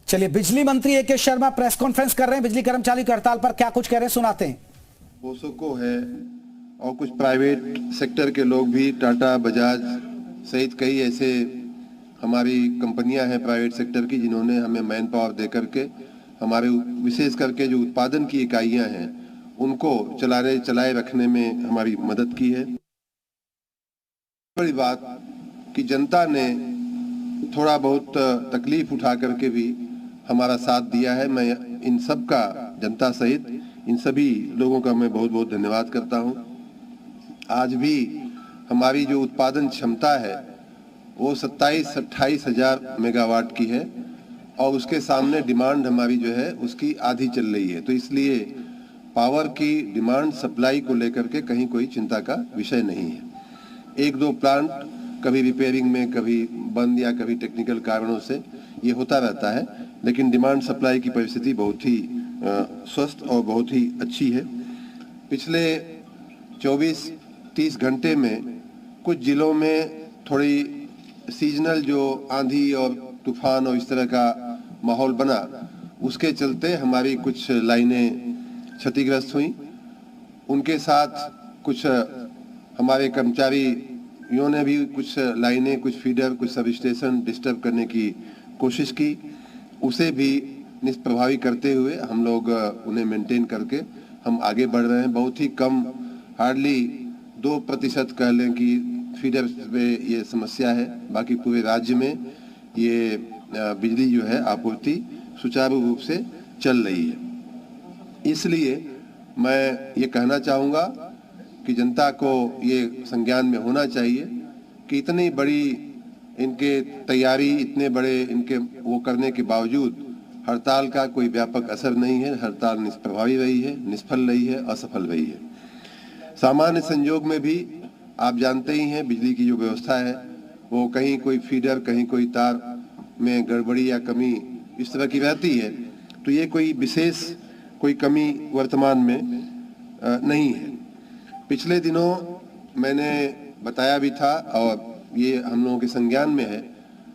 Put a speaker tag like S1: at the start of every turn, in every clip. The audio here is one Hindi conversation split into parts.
S1: चलिए, बिजली मंत्री ए.के. शर्मा प्रेस कॉन्फ्रेंस कर रहे हैं बिजली कर्मचारी की हड़ताल पर। क्या कुछ कह रहे हैं, सुनाते हैं।
S2: पोसोको है और कुछ प्राइवेट सेक्टर के लोग भी, टाटा, बजाज सहित कई ऐसे हमारी कंपनियां हैं प्राइवेट सेक्टर की, जिन्होंने हमें मैन पावर दे करके हमारे विशेष करके जो उत्पादन की इकाइयां हैं उनको चलाए रखने में हमारी मदद की है। बड़ी बात कि जनता ने थोड़ा बहुत तकलीफ उठा करके भी हमारा साथ दिया है। मैं इन सब का, जनता सहित इन सभी लोगों का मैं बहुत बहुत धन्यवाद करता हूं। आज भी हमारी जो उत्पादन क्षमता है वो 27-28 हजार मेगावाट की है और उसके सामने डिमांड हमारी जो है उसकी आधी चल रही है। तो इसलिए पावर की डिमांड सप्लाई को लेकर के कहीं कोई चिंता का विषय नहीं है। एक दो प्लांट कभी रिपेयरिंग में, कभी बंद या कभी टेक्निकल कारणों से ये होता रहता है, लेकिन डिमांड सप्लाई की परिस्थिति बहुत ही स्वस्थ और बहुत ही अच्छी है। पिछले 24-30 घंटे में कुछ जिलों में थोड़ी सीजनल जो आंधी और तूफान और इस तरह का माहौल बना, उसके चलते हमारी कुछ लाइनें क्षतिग्रस्त हुई। उनके साथ कुछ हमारे कर्मचारियों ने भी कुछ लाइनें, कुछ फीडर, कुछ सब स्टेशन डिस्टर्ब करने की कोशिश की। उसे भी निष्प्रभावी करते हुए हम लोग उन्हें मेंटेन करके हम आगे बढ़ रहे हैं। बहुत ही कम, हार्डली 2% कह लें कि फीडर पे ये समस्या है। बाकी पूरे राज्य में ये बिजली जो है आपूर्ति सुचारू रूप से चल रही है। इसलिए मैं ये कहना चाहूँगा कि जनता को ये संज्ञान में होना चाहिए कि इतनी बड़ी इनके तैयारी, इतने बड़े इनके वो करने के बावजूद हड़ताल का कोई व्यापक असर नहीं है। हड़ताल निष्प्रभावी रही है, निष्फल रही है, असफल रही है। सामान्य संजोग में भी आप जानते ही हैं बिजली की जो व्यवस्था है वो कहीं कोई फीडर, कहीं कोई तार में गड़बड़ी या कमी इस तरह की रहती है। तो ये कोई विशेष कोई कमी वर्तमान में नहीं है। पिछले दिनों मैंने बताया भी था और ये हम लोगों के संज्ञान में है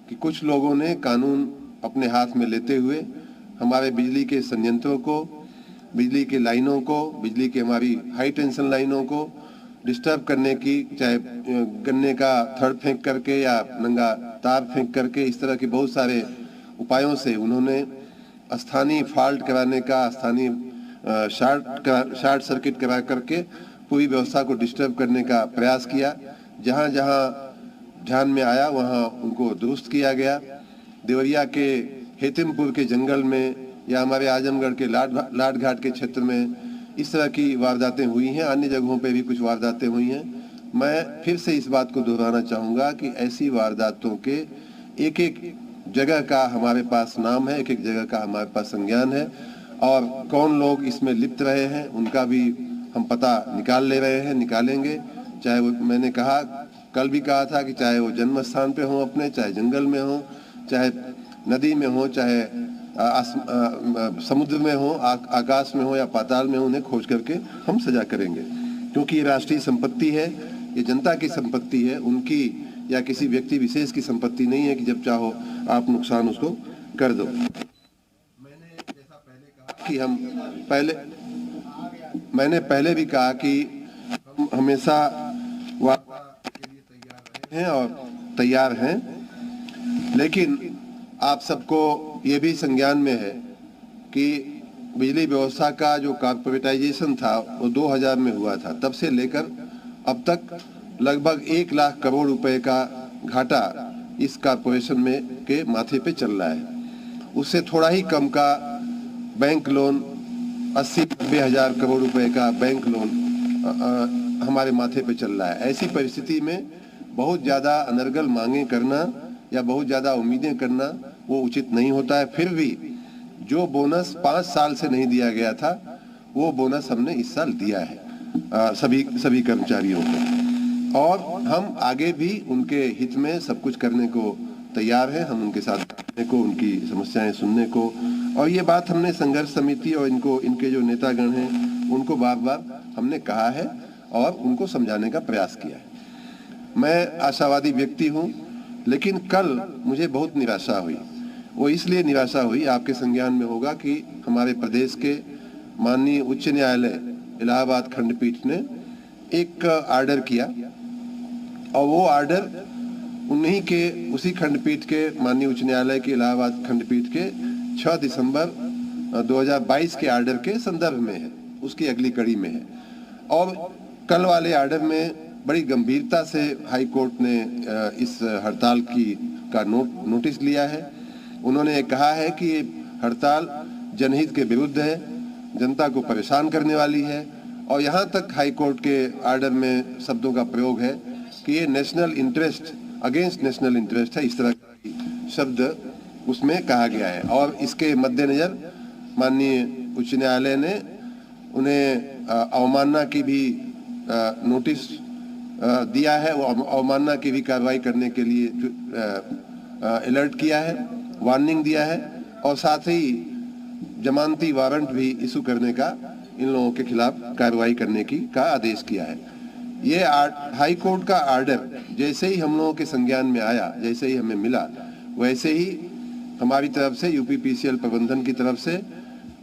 S2: कि कुछ लोगों ने कानून अपने हाथ में लेते हुए हमारे बिजली के संयंत्रों को, बिजली के लाइनों को, बिजली के हमारी हाई टेंशन लाइनों को डिस्टर्ब करने की, चाहे गन्ने का थड़ फेंक करके या नंगा तार फेंक करके, इस तरह के बहुत सारे उपायों से उन्होंने स्थानीय फॉल्ट कराने का, स्थानीय शॉर्ट सर्किट करा करके पूरी व्यवस्था को डिस्टर्ब करने का प्रयास किया। जहां जहां ध्यान में आया वहां उनको दुरुस्त किया गया। देवरिया के हेतिमपुर के जंगल में या हमारे आजमगढ़ के लाट घाट के क्षेत्र में इस तरह की वारदातें हुई हैं। अन्य जगहों पे भी कुछ वारदातें हुई हैं। मैं फिर से इस बात को दोहराना चाहूँगा कि ऐसी वारदातों के एक एक जगह का हमारे पास नाम है, एक एक जगह का हमारे पास संज्ञान है और कौन लोग इसमें लिप्त रहे हैं उनका भी हम पता निकाल ले रहे हैं, निकालेंगे। चाहे वो, मैंने कहा, कल भी कहा था कि चाहे वो जन्म स्थान पे हो अपने, चाहे जंगल में हो, चाहे नदी में हो, चाहे समुद्र में हो, आकाश में हो या पाताल में हो, उन्हें खोज करके हम सजा करेंगे। क्योंकि ये राष्ट्रीय संपत्ति है, ये जनता की संपत्ति है, उनकी या किसी व्यक्ति विशेष की संपत्ति नहीं है कि जब चाहो आप नुकसान उसको कर दो। मैंने जैसा पहले कहा कि मैंने पहले भी कहा कि हम हमेशा वार्ता के लिए तैयार रहे हैं और तैयार हैं, लेकिन आप सबको ये भी संज्ञान में है कि बिजली व्यवस्था का जो कॉर्पोरेटाइजेशन था वो 2000 में हुआ था। तब से लेकर अब तक लगभग 1 लाख करोड़ रुपए का घाटा इस कॉर्पोरेशन में के माथे पे चल रहा है। उससे थोड़ा ही कम का बैंक लोन, 80-90 हजार करोड़ रुपए का बैंक लोन हमारे माथे पे चल रहा है। ऐसी परिस्थिति में बहुत ज़्यादा अनर्गल मांगे करना या बहुत ज़्यादा उम्मीदें करना वो उचित नहीं होता है। फिर भी जो बोनस 5 साल से नहीं दिया गया था वो बोनस हमने इस साल दिया है सभी कर्मचारियों को और हम आगे भी उनके हित में सब कुछ करने को तैयार हैं। हम उनके साथ बैठने को, उनकी समस्याएं सुनने को, और ये बात हमने संघर्ष समिति और इनके जो नेतागण हैं उनको बार बार हमने कहा है और उनको समझाने का प्रयास किया है। मैं आशावादी व्यक्ति हूँ, लेकिन कल मुझे बहुत निराशा हुई वो इसलिए निराशा हुई, आपके संज्ञान में होगा कि हमारे प्रदेश के माननीय उच्च न्यायालय इलाहाबाद खंडपीठ ने एक आर्डर किया और वो आर्डर उन्हीं के उसी खंडपीठ के माननीय उच्च न्यायालय के इलाहाबाद खंडपीठ के 6 दिसंबर 2022 के आर्डर के संदर्भ में है, उसकी अगली कड़ी में है। और कल वाले आर्डर में बड़ी गंभीरता से हाई कोर्ट ने इस हड़ताल का नोटिस लिया है। उन्होंने कहा है कि ये हड़ताल जनहित के विरुद्ध है, जनता को परेशान करने वाली है, और यहाँ तक हाई कोर्ट के आर्डर में शब्दों का प्रयोग है कि ये national interest against national interest है, इस तरह का शब्द उसमें कहा गया है। और इसके मद्देनजर माननीय उच्च न्यायालय ने उन्हें अवमानना की भी नोटिस दिया है, वो अवमानना की भी कार्रवाई करने के लिए अलर्ट किया है, वार्निंग दिया है, और साथ ही जमानती वारंट भी इशू करने का, इन लोगों के खिलाफ कार्रवाई करने का आदेश किया है। ये हाई कोर्ट का आर्डर जैसे ही हम लोगों के संज्ञान में आया, जैसे ही हमें मिला, वैसे ही हमारी तरफ से यूपीपीसीएल प्रबंधन की तरफ से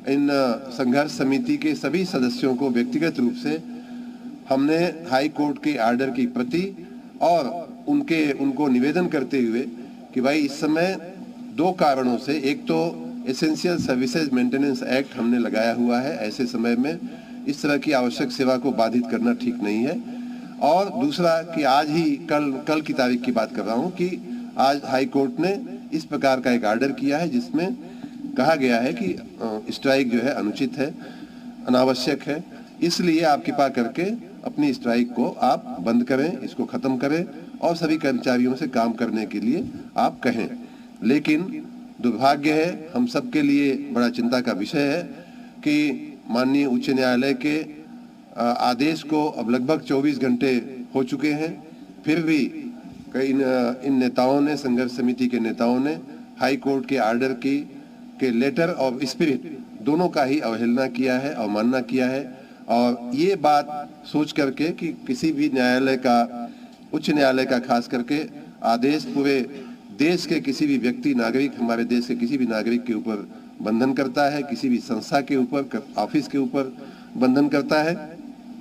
S2: इन संघर्ष समिति के सभी सदस्यों को व्यक्तिगत रूप से हमने हाई कोर्ट के आर्डर की प्रति और उनको निवेदन करते हुए कि भाई इस समय 2 कारणों से, एक तो एसेंशियल सर्विसेज मेंटेनेंस एक्ट हमने लगाया हुआ है, ऐसे समय में इस तरह की आवश्यक सेवा को बाधित करना ठीक नहीं है, और दूसरा कि आज ही कल की तारीख की बात कर रहा हूं कि आज हाई कोर्ट ने इस प्रकार का एक आर्डर किया है जिसमें कहा गया है कि स्ट्राइक जो है अनुचित है, अनावश्यक है, इसलिए आप कृपा करके अपनी स्ट्राइक को आप बंद करें, इसको खत्म करें और सभी कर्मचारियों से काम करने के लिए आप कहें। लेकिन दुर्भाग्य है, हम सबके लिए बड़ा चिंता का विषय है कि माननीय उच्च न्यायालय के आदेश को अब लगभग 24 घंटे हो चुके हैं, फिर भी इन नेताओं ने, संघर्ष समिति के नेताओं ने हाई कोर्ट के आर्डर के लेटर और स्पिरिट दोनों का ही अवहेलना किया है, अवमानना किया है। और ये बात सोच करके कि किसी भी न्यायालय का, उच्च न्यायालय का खास करके आदेश पूरे देश के किसी भी व्यक्ति, नागरिक, हमारे देश के किसी भी नागरिक के ऊपर बंधन करता है, किसी भी संस्था के ऊपर, ऑफिस के ऊपर बंधन करता है,